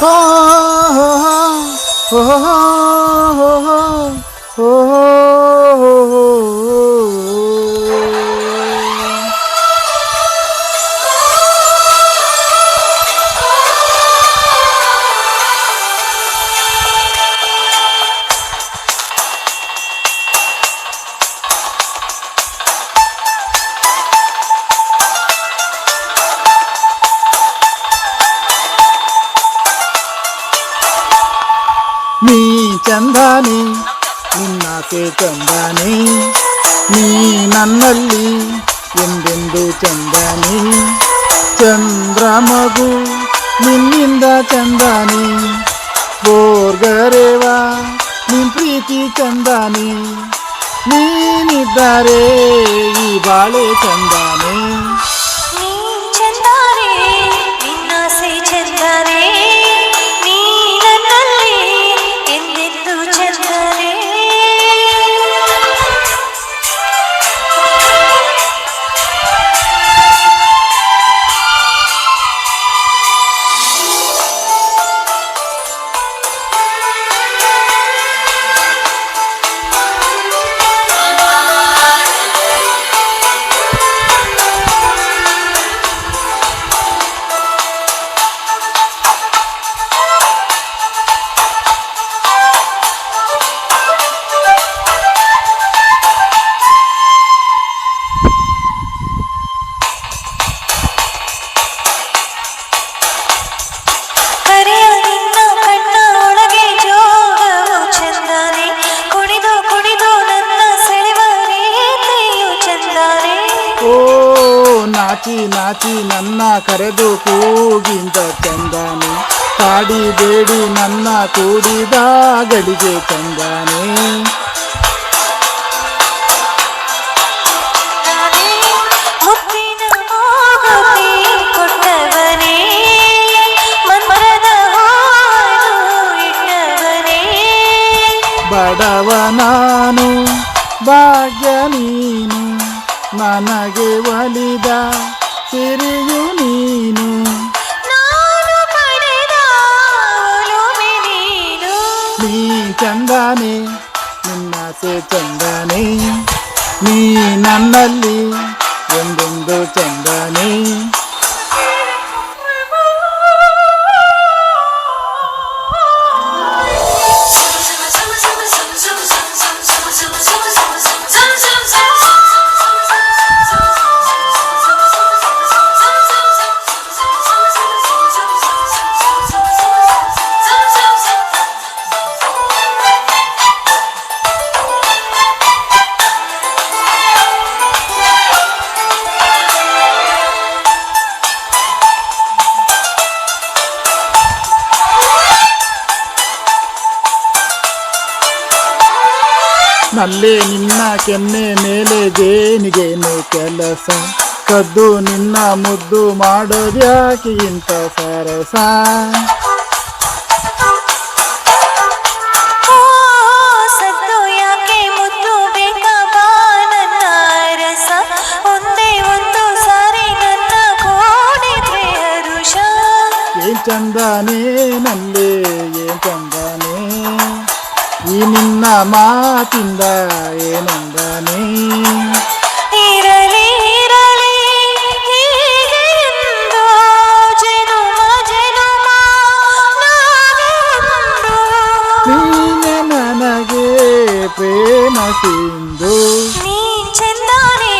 ಓ ಓ ಓ ನೀ ಚಂದಾನೆ ನಿನ್ನಾಸೆ ಚಂದಾನೆ ನೀ ನನ್ನಲ್ಲಿ ಎಂದೆಂದು ಚಂದಾನೆ ಚಂದ್ರ ಮಗು ನಿನ್ನಿಂದ ಚಂದಾನೆ ಬೋರ್ಗರೇವಾ ನಿನ್ ಪ್ರೀತಿ ಚಂದಾನೆ ನೀನಿದ್ದಾರೆ ಈ ಬಾಳೆ ಚಂದಾನೆ ನಾಚಿ ನಾಚಿ ನನ್ನ ಕರೆದು ಕೂಗಿಂದ ಚಂದಾನೆ ಕಾಡಿ ಬೇಡಿ ನನ್ನ ಕೂಡಿದ ಗಡಿಗೆ ಚಂದಾನೆ ಬಡವ ನಾನು ಭಾಗ್ಯ ನೀನು ನನಗೆ ಒಲಿದ ಸಿರಿಯು ನೀನು ನೀ ಚಂದಾನೆ ನಿನ್ನಾಸೆ ಚಂದಾನೆ ನೀ ನನ್ನಲ್ಲಿ ಒಂದೊಂದು ಚಂದಾನೆ ನಲ್ಲೇ ನಿನ್ನ ಕೆನ್ನೆ ಮೇಲೆ ಜೇನಿಗೇನು ಕೆಲಸ ಕದ್ದು ನಿನ್ನ ಮುದ್ದು ಮಾಡೋದ್ಯಾಕೆ ಇಂಥ ಸರಸ ಏನ್ ಚಂದಾನೆ ನಲ್ಲೇ ಏನ್ ಚಂದಾನೆ ಈ ನಿನ್ನ ಮಾತಿಂದ ಏನಂದಾನೆ ಇರಲಿ ಇರಲಿ ಹೀಗೆ ಎಂದು ಜನುಮ ಜನುಮ ನೀನೆ ನನಗೆ ಪ್ರೇಮ ಸಿಂಧು ನೀ ಚಂದಾನೆ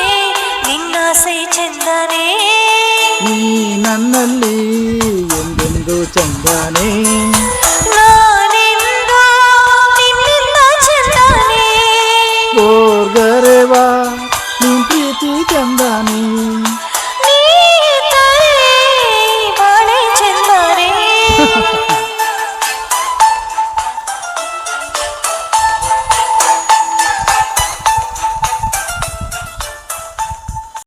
ನಿನ್ನಾಸೆ ಚಂದಾನೆ ನೀ ನನ್ನಲ್ಲಿ ಎಂದೆಂದು ಚಂದಾನೆ